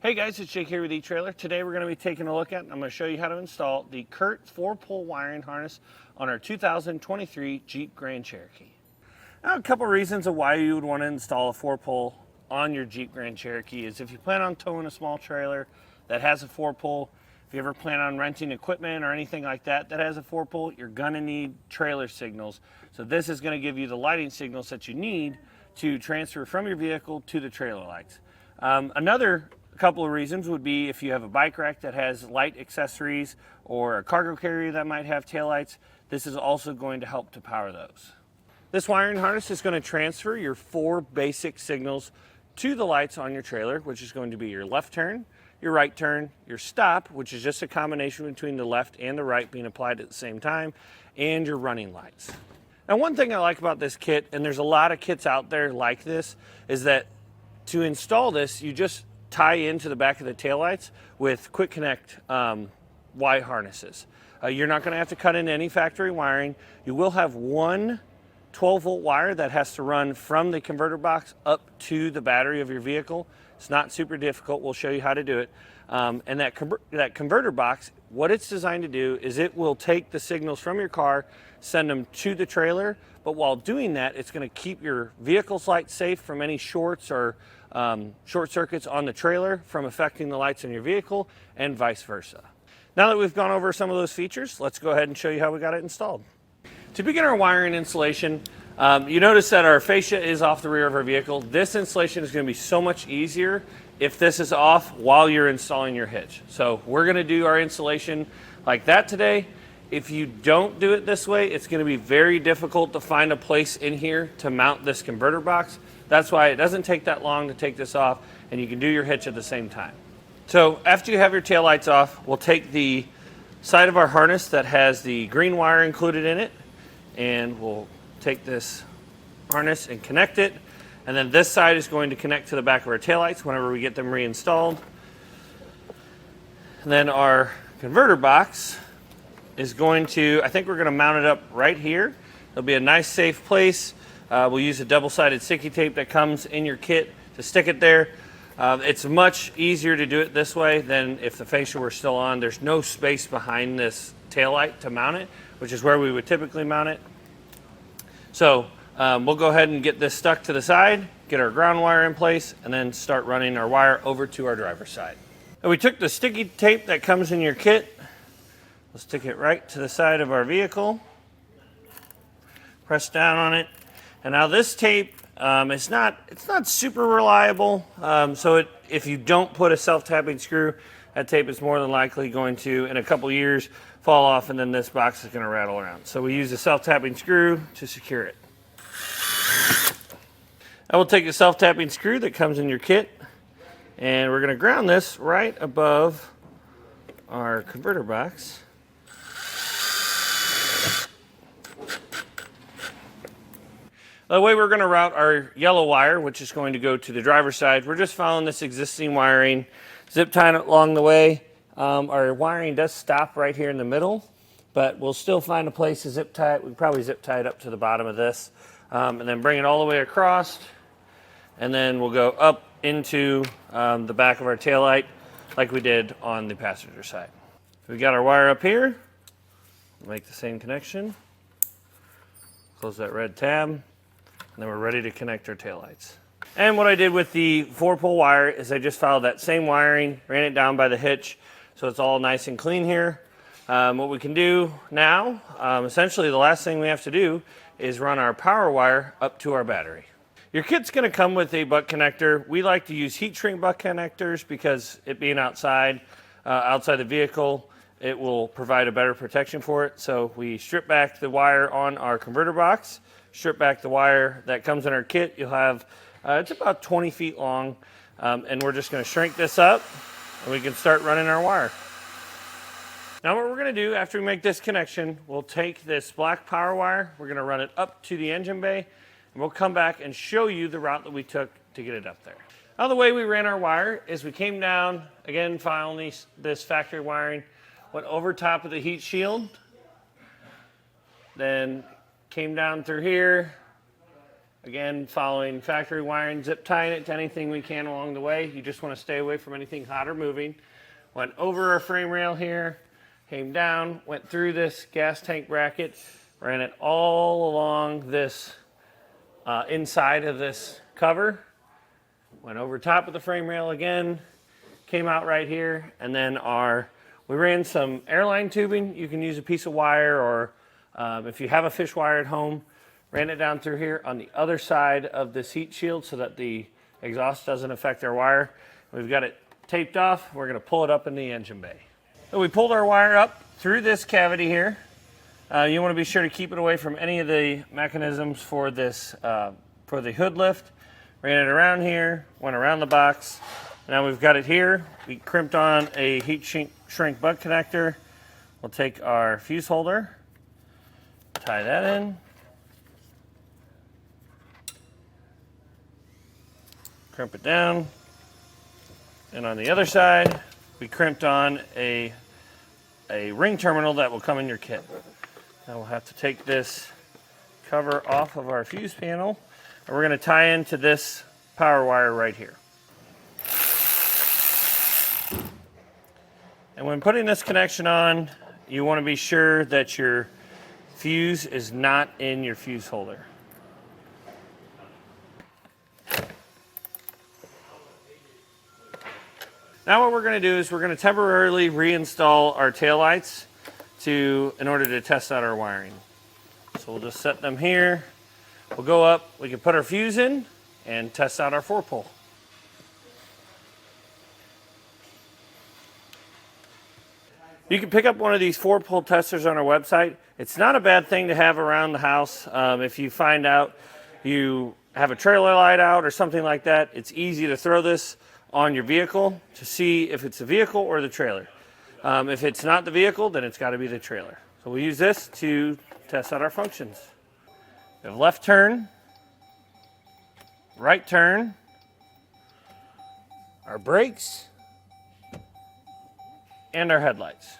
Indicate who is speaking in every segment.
Speaker 1: Hey guys, it's Jake here with eTrailer. Today we're going to be taking a look at, I'm going to show you how to install the Curt 4-pole wiring harness on our 2023 Jeep Grand Cherokee. Now, a couple reasons of why you would want to install a 4-pole on your Jeep Grand Cherokee is if you plan on towing a small trailer that has a 4-pole, if you ever plan on renting equipment or anything like that that has a 4-pole, you're going to need trailer signals. So this is going to give you the lighting signals that you need to transfer from your vehicle to the trailer lights. Another couple of reasons would be if you have a bike rack that has light accessories or a cargo carrier that might have taillights, this is also going to help to power those. This wiring harness is going to transfer your 4 basic signals to the lights on your trailer, which is going to be your left turn, your right turn, your stop, which is just a combination between the left and the right being applied at the same time, and your running lights. Now, one thing I like about this kit, and there's a lot of kits out there like this, is that to install this, you just tie into the back of the taillights with quick connect Y harnesses. You're not going to have to cut in any factory wiring. You will have one 12-volt wire that has to run from the converter box up to the battery of your vehicle. It's not super difficult. We'll show you how to do it. And that converter box, what it's designed to do is it will take the signals from your car, send them to the trailer, but while doing that, it's going to keep your vehicle's lights safe from any shorts or short circuits on the trailer from affecting the lights in your vehicle, and vice versa. Now that we've gone over some of those features, let's go ahead and show you how we got it installed. To begin our wiring installation, you notice that our fascia is off the rear of our vehicle. This installation is going to be so much easier if this is off while you're installing your hitch. So we're going to do our installation like that today. If you don't do it this way, it's going to be very difficult to find a place in here to mount this converter box. That's why it doesn't take that long to take this off, and you can do your hitch at the same time. So after you have your tail lights off, we'll take the side of our harness that has the green wire included in it, and we'll take this harness and connect it. And then this side is going to connect to the back of our taillights whenever we get them reinstalled. And then our converter box is going to, I think we're going to mount it up right here. It'll be a nice safe place. We'll use a double-sided sticky tape that comes in your kit to stick it there. It's much easier to do it this way than if the fascia were still on. There's no space behind this taillight to mount it, which is where we would typically mount it. So we'll go ahead and get this stuck to the side, get our ground wire in place, and then start running our wire over to our driver's side. And we took the sticky tape that comes in your kit. We'll stick it right to the side of our vehicle. Press down on it. And now this tape, it's not super reliable. So if you don't put a self-tapping screw, that tape is more than likely going to, in a couple years, fall off, and then this box is going to rattle around. So we use a self-tapping screw to secure it. I will take a self-tapping screw that comes in your kit, and we're going to ground this right above our converter box. The way we're going to route our yellow wire, which is going to go to the driver's side, we're just following this existing wiring, zip tying it along the way. Our wiring does stop right here in the middle, but we'll still find a place to zip tie it. We can probably zip tie it up to the bottom of this, and then bring it all the way across, and then we'll go up into the back of our taillight like we did on the passenger side. We got our wire up here. We'll make the same connection. Close that red tab. And then we're ready to connect our taillights. And what I did with the 4-pole wire is I just followed that same wiring, ran it down by the hitch, so it's all nice and clean here. What we can do now, essentially the last thing we have to do is run our power wire up to our battery. Your kit's going to come with a butt connector. We like to use heat shrink butt connectors because it being outside the vehicle, it will provide a better protection for it. So we strip back the wire on our converter box, strip back the wire that comes in our kit. You'll have, it's about 20 feet long, and we're just going to shrink this up, and we can start running our wire. Now what we're going to do after we make this connection, we'll take this black power wire, we're going to run it up to the engine bay, and we'll come back and show you the route that we took to get it up there. Now the way we ran our wire is we came down, again following this factory wiring, went over top of the heat shield, then came down through here, Again, following factory wiring, zip tying it to anything we can along the way. You just want to stay away from anything hot or moving. Went over our frame rail here, came down, went through this gas tank bracket, ran it all along this inside of this cover, went over top of the frame rail again, came out right here, and then we ran some airline tubing. You can use a piece of wire, or if you have a fish wire at home, ran it down through here on the other side of this heat shield so that the exhaust doesn't affect our wire. We've got it taped off. We're going to pull it up in the engine bay. So we pulled our wire up through this cavity here. You want to be sure to keep it away from any of the mechanisms for this, for the hood lift. Ran it around here, went around the box. Now we've got it here. We crimped on a heat shrink butt connector. We'll take our fuse holder, tie that in. Crimp it down. And on the other side, we crimped on a ring terminal that will come in your kit. Now we'll have to take this cover off of our fuse panel, and we're going to tie into this power wire right here. And when putting this connection on, you want to be sure that your fuse is not in your fuse holder. Now what we're going to do is we're going to temporarily reinstall our taillights in order to test out our wiring. So we'll just set them here. We'll go up, we can put our fuse in and test out our 4-pole. You can pick up one of these 4-pole testers on our website. It's not a bad thing to have around the house. If you find out you have a trailer light out or something like that, it's easy to throw this on your vehicle to see if it's the vehicle or the trailer. If it's not the vehicle, then it's got to be the trailer. So we'll use this to test out our functions. We have left turn, right turn, our brakes, and our headlights.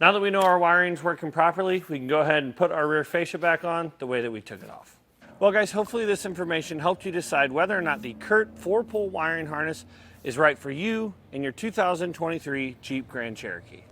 Speaker 1: Now that we know our wiring's working properly, we can go ahead and put our rear fascia back on the way that we took it off. Well guys, hopefully this information helped you decide whether or not the Curt 4-pole wiring harness is right for you in your 2023 Jeep Grand Cherokee.